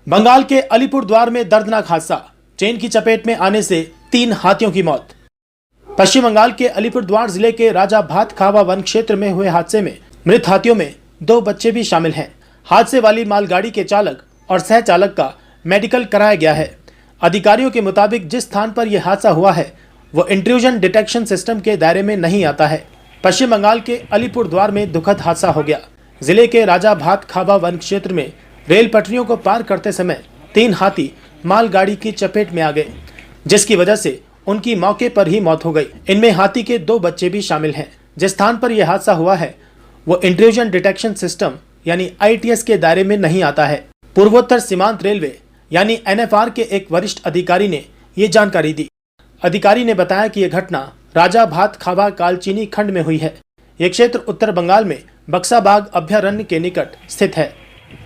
बंगाल के अलीपुरद्वार में दर्दनाक हादसा, ट्रेन की चपेट में आने से 3 हाथियों की मौत। पश्चिम बंगाल के अलीपुरद्वार जिले के राजा भात खावा वन क्षेत्र में हुए हादसे में मृत हाथियों में 2 बच्चे भी शामिल हैं। हादसे वाली मालगाड़ी के चालक और सह चालक का मेडिकल कराया गया है। अधिकारियों के मुताबिक जिस स्थान पर यह हादसा हुआ है वो इंट्रूजन डिटेक्शन सिस्टम के दायरे में नहीं आता है। पश्चिम बंगाल के अलीपुरद्वार में दुखद हादसा हो गया। जिले के राजा भात खावा वन क्षेत्र में रेल पटरियों को पार करते समय 3 हाथी मालगाड़ी की चपेट में आ गए, जिसकी वजह से उनकी मौके पर ही मौत हो गई। इनमें हाथी के 2 बच्चे भी शामिल हैं। जिस स्थान पर यह हादसा हुआ है वो इंट्रूजन डिटेक्शन सिस्टम यानी ITS के दायरे में नहीं आता है। पूर्वोत्तर सीमांत रेलवे यानी NFR के एक वरिष्ठ अधिकारी ने ये जानकारी दी। अधिकारी ने बताया कि यह घटना राजा भात खावा कालचीनी खंड में हुई है। यह क्षेत्र उत्तर बंगाल में बक्साबाग अभयारण्य के निकट स्थित है।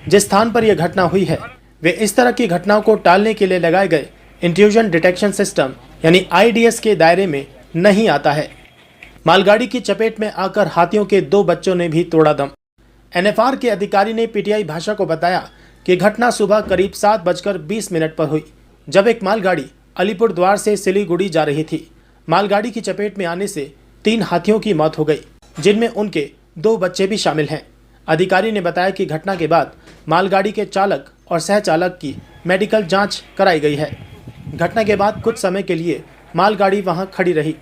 जिस स्थान पर यह घटना हुई है वे इस तरह की घटनाओं को टालने के लिए लगाए गए इंट्रूजन डिटेक्शन सिस्टम यानी IDS के दायरे में नहीं आता है। मालगाड़ी की चपेट में आकर हाथियों के 2 बच्चों ने भी तोड़ा दम। NFR के अधिकारी ने PTI भाषा को बताया कि घटना सुबह करीब 7:20 पर हुई, जब एक मालगाड़ी अलीपुरद्वार से सिलीगुड़ी जा रही थी। मालगाड़ी की चपेट में आने से 3 हाथियों की मौत हो गई, जिनमें उनके 2 बच्चे भी शामिल हैं। अधिकारी ने बताया कि घटना के बाद मालगाड़ी के चालक और सह चालक की मेडिकल जांच कराई गई है। घटना के बाद कुछ समय के लिए मालगाड़ी वहां खड़ी रही।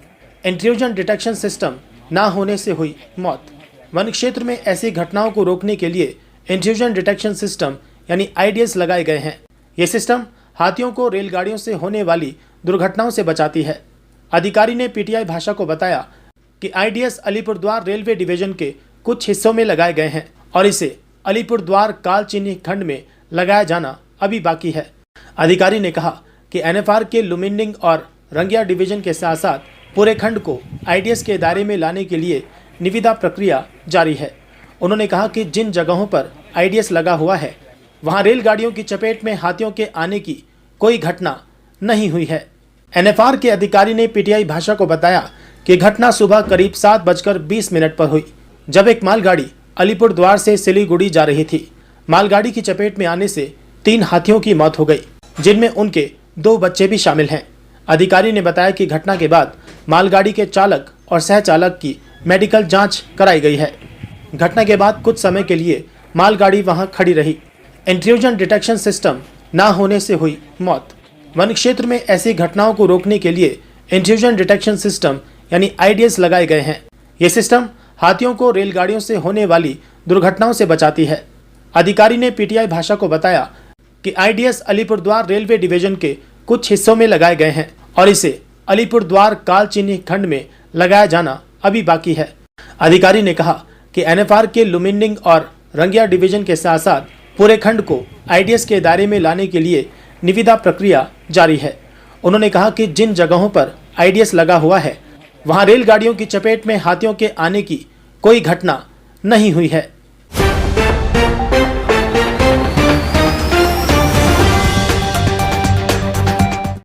इंट्रूजन डिटेक्शन सिस्टम ना होने से हुई मौत। वन क्षेत्र में ऐसी घटनाओं को रोकने के लिए इंट्रूजन डिटेक्शन सिस्टम यानी IDS लगाए गए हैं। ये सिस्टम हाथियों को रेलगाड़ियों से होने वाली दुर्घटनाओं से बचाती है। अधिकारी ने PTI भाषा को बताया कि IDS अलीपुरद्वार रेलवे डिवीजन के कुछ हिस्सों में लगाए गए हैं और इसे अलीपुरद्वार कालचीनी खंड में लगाया जाना अभी बाकी है। अधिकारी ने कहा कि NFR के लुमिंडिंग और रंगिया डिवीजन के साथ साथ पूरे खंड को IDS के दायरे में लाने के लिए निविदा प्रक्रिया जारी है। उन्होंने कहा कि जिन जगहों पर IDS लगा हुआ है वहां रेलगाड़ियों की चपेट में हाथियों के आने की कोई घटना नहीं हुई है। NFR के अधिकारी ने PTI भाषा को बताया कि घटना सुबह करीब 7:20 पर हुई, जब एक मालगाड़ी अलीपुरद्वार से सिलीगुड़ी जा रही थी। मालगाड़ी की चपेट में आने से 3 हाथियों की मौत हो गई, जिनमें उनके 2 बच्चे भी शामिल हैं। अधिकारी ने बताया कि घटना के बाद मालगाड़ी के चालक और सह चालक की मेडिकल जांच कराई गई है। घटना के बाद कुछ समय के लिए मालगाड़ी वहां खड़ी रही। इंट्रूजन डिटेक्शन सिस्टम ना होने से हुई मौत। वन क्षेत्र में ऐसी घटनाओं को रोकने के लिए इंट्रूजन डिटेक्शन सिस्टम यानी IDS लगाए गए हैं। ये सिस्टम हाथियों को रेलगाड़ियों से होने वाली दुर्घटनाओं से बचाती है। अधिकारी ने PTI भाषा को बताया कि IDS अलीपुरद्वार रेलवे डिवीजन के कुछ हिस्सों में लगाए गए हैं और इसे अलीपुरद्वार कालचीनी खंड में लगाया जाना अभी बाकी है। अधिकारी ने कहा कि NFR के लुमिंडिंग और रंगिया डिवीजन के साथ साथ पूरे खंड को IDS के दायरे में लाने के लिए निविदा प्रक्रिया जारी है। उन्होंने कहा कि जिन जगहों पर IDS लगा हुआ है वहां रेलगाड़ियों की चपेट में हाथियों के आने की कोई घटना नहीं हुई है।